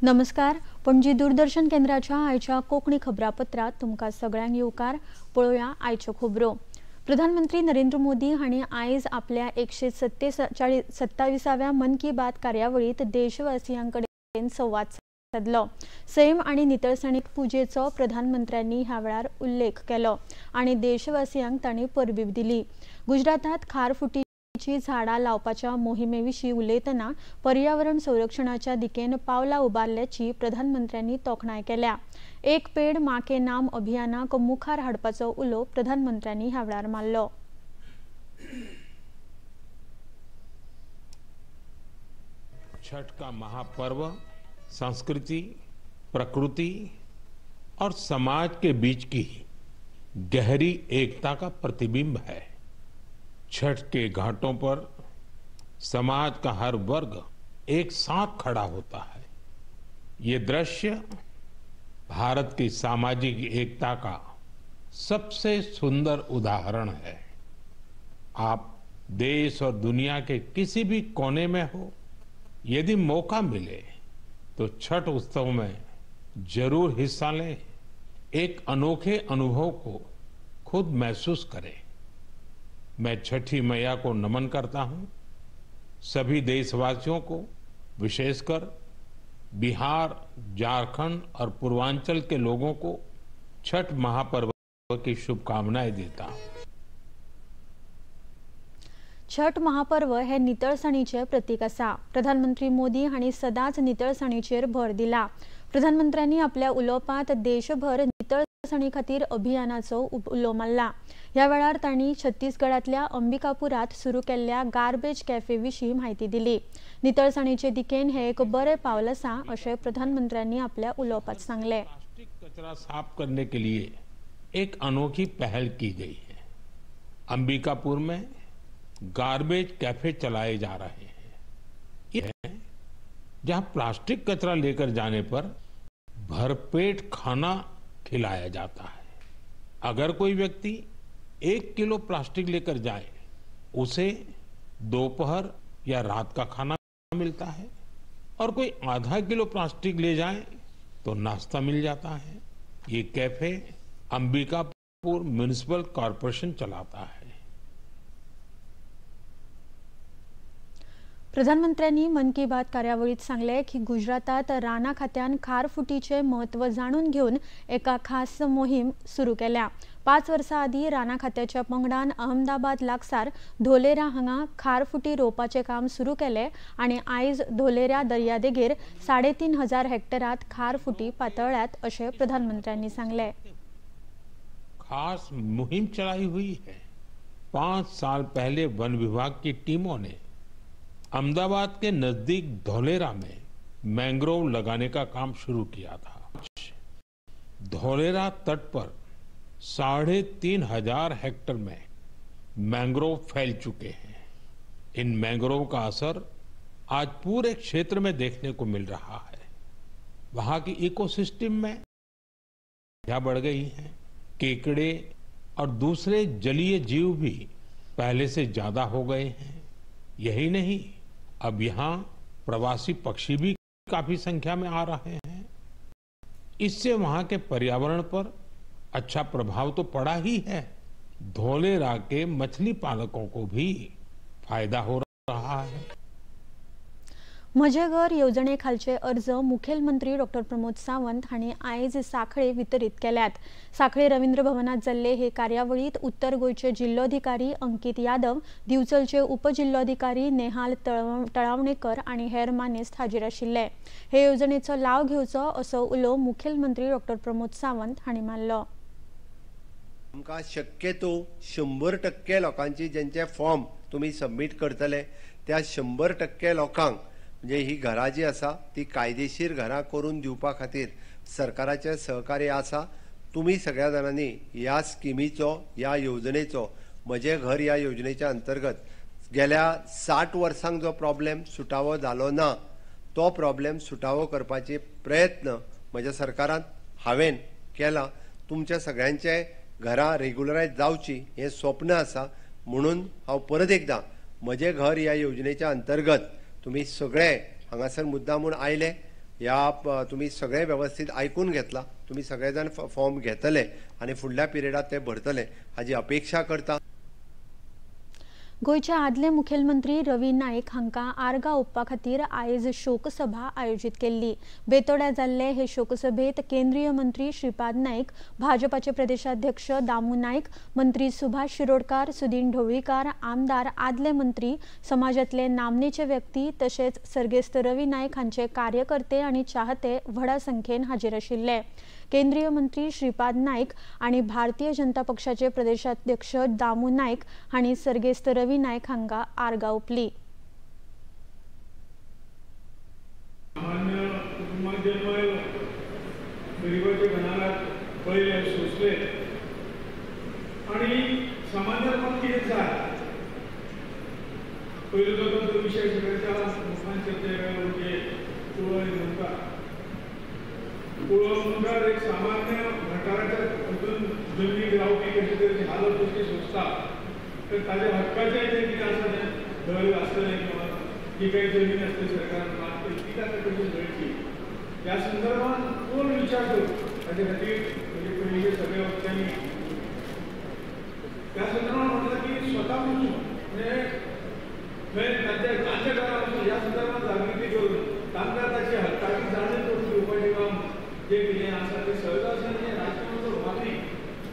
नमस्कार. पणजी दूरदर्शन केंद्राच्या आयच्या कोंकणी खबरापत्रात तुमकां सगळ्यांक येवकार. पळोवया आयच्यो खबरो. प्रधानमंत्री नरेंद्र मोदी हांणी आयज आपल्या 127व्या मन की बात कार्यावळीत देशवासियांकडेन संवाद साधलो. सैम आनी नितळसाणीक पुजेचो प्रधानमंत्र्यांनी ह्या वेळार उल्लेख केलो आनी देशवासियांक तांणी परबीं दिली. गुजरातात खारफुटी झाडां लावपाच्या मोहिमेविशीं उलयतना पर्यावरण संरक्षणाच्या दिकेन पावलां उबारल्याची प्रधानमंत्र्यांनी तोखणाय केल्या. एक पेड़ मां के नाम अभियानाक मुखार हाडपाचो उलो प्रधानमंत्र्यांनी ह्या वेळार मारलो. छठ का महापर्व संस्कृति, प्रकृति और समाज के बीच की गहरी एकता का प्रतिबिंब है। छठ के घाटों पर समाज का हर वर्ग एक साथ खड़ा होता है। ये दृश्य भारत की सामाजिक एकता का सबसे सुंदर उदाहरण है। आप देश और दुनिया के किसी भी कोने में हो, यदि मौका मिले तो छठ उत्सव में जरूर हिस्सा लें। एक अनोखे अनुभव को खुद महसूस करें। मैं छठी मैया को नमन करता हूं। सभी देशवासियों को, विशेषकर बिहार, झारखंड और पूर्वांचल के लोगों को छठ महापर्व की शुभकामनाएं देता हूं। छठ महापर्व हे नितळसाणीचे प्रतीक आसा. प्रधानमंत्री मोदी हांणी सदांच नितळसाणीचेर भर दिला. प्रधानमंत्र्यांनी आपल्या उलोवपांत देशभर नितळसाणी खातीर अभियानाचो उलो मारला. ह्या वेळार तांणी छत्तीसगडांतल्या अंबिकापुरात सुरू केल्ल्या गार्बेज कॅफे विशीं म्हायती दिली. नितळसाणीचे दिकेन हे एक बरें पावल आसा अशें प्रधानमंत्र्यांनी आपल्या उलोवपांत सांगलें. प्लास्टिक कचरा साफ करने के लिए एक अनोखी पहल की गई है। अंबिकापुर में गार्बेज कैफे चलाए जा रहे हैं। ये जहां प्लास्टिक कचरा लेकर जाने पर भरपेट खाना खिलाया जाता है। अगर कोई व्यक्ति 1 किलो प्लास्टिक लेकर जाए, उसे दोपहर या रात का खाना मिलता है, और कोई आधा किलो प्लास्टिक ले जाए तो नाश्ता मिल जाता है। ये कैफे अंबिकापुर म्युनिसिपल कॉर्पोरेशन चलाता है। प्रधानमंत्र्यांनी मन की बात कार्यावळीत सांगले की गुजरातात राना खात्यान खारफुटीचे महत्व जाणून घेवन एका खास मोहीम सुरू केल्या. 5 वर्सां आदी राना खात्याच्या पंगडान अहमदाबाद लागसार धोलेरा हांगा खारफुटी रोवपाचे काम सुरू केले आनी आयज धोलेरा दर्यादेगेर 3500 हेक्टरात खारफुटी पातळ्ळ्यात अशें प्रधानमंत्र्यांनी सांगले. खास मुहिम चलाई हुई है। 5 साल पहले वन विभाग की टीमों ने अहमदाबाद के नजदीक धोलेरा में मैंग्रोव लगाने का काम शुरू किया था। धोलेरा तट पर 3500 हेक्टेयर में मैंग्रोव फैल चुके हैं। इन मैंग्रोव का असर आज पूरे क्षेत्र में देखने को मिल रहा है। वहां की इकोसिस्टम में बढ़ गई है। केकड़े और दूसरे जलीय जीव भी पहले से ज्यादा हो गए हैं। यही नहीं, अब यहाँ प्रवासी पक्षी भी काफी संख्या में आ रहे हैं। इससे वहां के पर्यावरण पर अच्छा प्रभाव तो पड़ा ही है, धोलेरा के मछली पालकों को भी फायदा हो रहा है। म्हजे घर येवजणे खालचे अर्ज मुखेलमंत्री डॉ. प्रमोद सावंत हांणी आयज सांखळे वितरीत केल्यात. सांखळे रवींद्र भवनात जाल्ले हे कार्यावळीत उत्तर गोंयचे जिल्लोधिकारी अंकीत यादव, दिवचलचे उपजिल्लोधिकारी नेहाल तळावणेकर आनी हेर मानेस्त हाजीर आशिल्ले. हे येवजणेचो लाव घेवचो असो उलो मुखेलमंत्री डॉ. प्रमोद सावंत हांणी मारलो. आमकां शक्यतो 100% लोकांची ज्यांचे फॉर्म तुम्ही सबमिट करतले त्या 100% लोकांक म्हणजे ही घरां जी आसा ती कायदेशीर घरां करून दिवपा खातीर सरकाराचे सहकार्य आसा. तुम्ही सगळ्या जाणांनी ह्या स्किमीचो, ह्या योजनेचो, म्हजे घर ह्या योजनेच्या अंतर्गत गेल्या 60 वर्सांक जो प्रॉब्लेम सुटावो जालो ना, तो प्रॉब्लेम सुटावो करपाचे प्रयत्न म्हज्या सरकारान हांवें केला. तुमच्या सगळ्यांचे घरां रेग्युलरायज जावची हे स्वप्न आसा. म्हणून हांव परत एकदां म्हजे घर ह्या योजनेच्या अंतर्गत तुम्ही सगळे हांगासर मुद्दामून आयले. ह्या तुम्ही सगळे व्यवस्थित आयकून घेतला, तुम्ही सगळे जण फॉर्म घेतले आणि फुडल्या पिरियडात ते भरतले हाची अपेक्षा करता। गोयचे आदले मुखेलमंत्री रवी नाईक हांका आर्गां ओपपा खातीर आयज शोकसभा आयोजित केल्ली। बेतोड्या जाल्ले हे शोकसभेत केंद्रीय मंत्री श्रीपाद नाईक, भाजपाचे प्रदेशाध्यक्ष दामू नाईक, मंत्री सुभाष शिरोडकार, सुदीन ढवळीकार, आमदार, आदले मंत्री, समाजातले नामनेचे व्यक्ती तशेंच सर्गेस्त रवी नाईक हांचे कार्यकर्ते आनी चाहते व्हडा संख्येन हाजीर आशिल्ले। केंद्रीय मंत्री श्रीपाद नाईक आणि भारतीय जनता पक्षाचे प्रदेशाध्यक्ष दामू नाईक हांणी सर्गेस्त रवी नाईक हांका आर्गां ओपली। एक सामान्य घटाराच्या जमनी रावपी कशी तरी हालत गोष्टी सोचता तर ताज्या हक्काचे जे कितें आसा तें घर आसतलें किंवा जी काही जमीन असते सरकारान मागता ती ताका कशी मेळची ह्या संदर्भात कोण विचार करता ताचे खातीर म्हणजे पयलींचे सगळे वक्त्यांनी त्या संदर्भात म्हटलं की स्वता म्हणजे तांच्या घरान ह्या संदर्भात जागृती करून तांकां ताची हक्काची जाणीव करून दिवपाचें काम जे कितें आसा ते सहजासहजी म्हणजे राजकारणाचो वापरी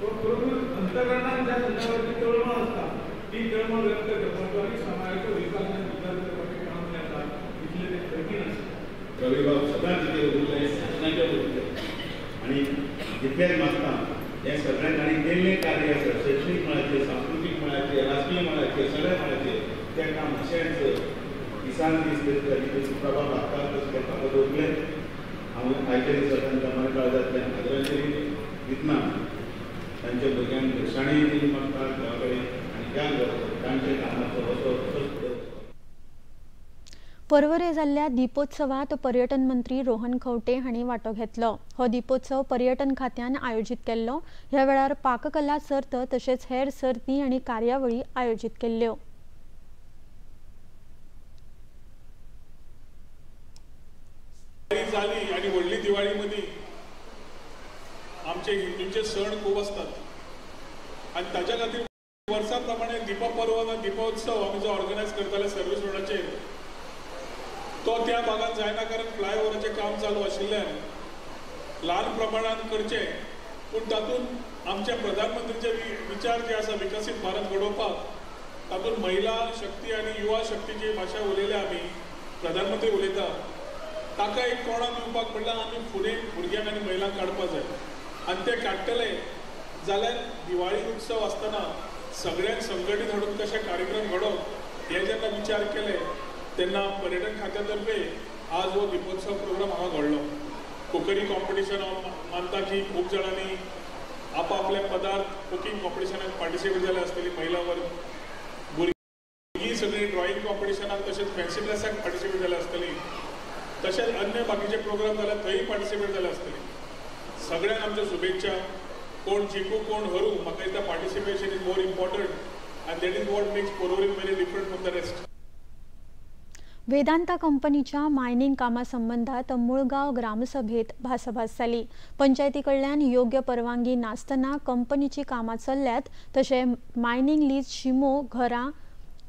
खरोखर अंतर्गतान ज्या संदर्भाची तळमळ आसता ती तळमळ व्यक्त करपाचो आनी समाजाचो विकास आनी उदार करपाचें काम जें आसा तितलें तें कठीण आसा। रवी बाब सदांच कितें उरले शासनाचे उरले आनी जितलेच मागता हे सगळ्यांत आनी केल्लें कार्य आसा शैक्षणीक मळाचेर, सांस्कृतीक मळाचेर, राजकीय मळाचेर, सगळ्या मळाचेर तें काम अशेंच दिसान दीस तेचो प्रभाव लागता तशें करपाक दवरलें। हांव आयच्या दिसा तांच्या काळजांतल्यान आदरांजली दितना तांच्या भुरग्यांक शाळेंत दिली मागता घरा कडेन आनी त्या तांच्या कामाचो असो पर्वरे जाल्ल्या दीपोत्सवात पर्यटन मंत्री रोहन खंवटे हांणी वांटो घेतलो। हो दीपोत्सव पर्यटन खात्यान आयोजीत केल्लो। ह्या वेळार पाककला सर्त तशेंच हेर सर्ती आनी कार्यावळी आयोजीत केल्ल्यो। जाली आणि व्हडली दिवाळी मदीं आमचे हिंदूंचे सण खूब आसतात आनी ताच्या खातीर वर्सा प्रमाणे दीप पर्व वा दीपोत्सव आमी जो ऑर्गनायज करताले सर्वीस रोडाचेर तो त्या भागात जायना कारण फ्लायओव्हराचें काम चालू आशिल्ल्यान ल्हान प्रमाणात करचें पूण तातूंत आमच्या प्रधानमंत्रीचे विचार जे आसा विकसीत भारत घडोवपाक तातूंत महिला शक्ती आनी युवा शक्तीची भाशा उलयल्या आमी प्रधानमंत्री उलयता ताका एक कोणाक दिवपाक म्हणल्यार आमी फुडें भुरग्यांक आनी महिलांक काडपाक जाय आनी ते काडटले जाल्यार दिवाळी उत्सव आसतना सगळ्यांक संघटीत हाडून कशे कार्यक्रम घडोवप हे जेन्ना विचार केले तेन्ना पर्यटन खात्या तर्फे आज हो दीपोत्सव प्रोग्राम हांगा घडलो। कुकरी कॉम्पिटिशन हांव मानता की खूब जाणांनी आपआपले पदार्थ कुकिंग कॉम्पिटिशनाक पार्टिसिपेट जाले आसतली महिला वर्ग भुरगीं सगळीं ड्रॉइंग कॉम्पिटिशनाक तशेंच फॅन्सी ड्रेसाक पार्टिसिपेट जाले आसतली तशेंच अन्य बाकीचे प्रोग्राम जाल्यार थंय पार्टिसिपेट जाले आसतले। सगळ्यांक आमच्यो शुभेच्छा। कोण जिखू कोण हरू म्हाका दिसता participation is more important end that is what makes Porvorim very different from the rest. Vedanta कंपनीच्या मायनिंग कामा संबंधात मुळगाव ग्रामसभेत भासाभास जाली। पंचायती कडल्यान योग्य परवानगी नासतना कंपनीची कामां चल्ल्यात तशे मायनिंग लीज शिमो घरां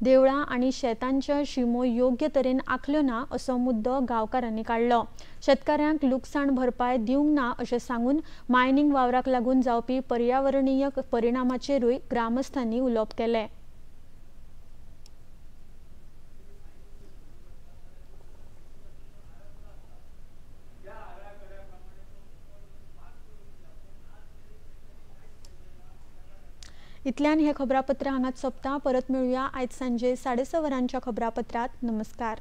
देवळां आनी शेतांच्या शिमो योग्य तरेन आखल्यो ना असो मुद्दो गांवकारांनी काडलो। शेतकाऱ्यांक लुकसाण भरपाय दिवंक ना अशें सांगून मायनिंग वावराक लागून जावपी पर्यावरणीय परिणामाचेरूय ग्रामस्थांनी उलोवप केलें। इतल्यान हे खबरापत्र हांगाच सोंपता। परत मेळुया आयज सांजे 6:30 वरांच्या खबरापत्रात। नमस्कार।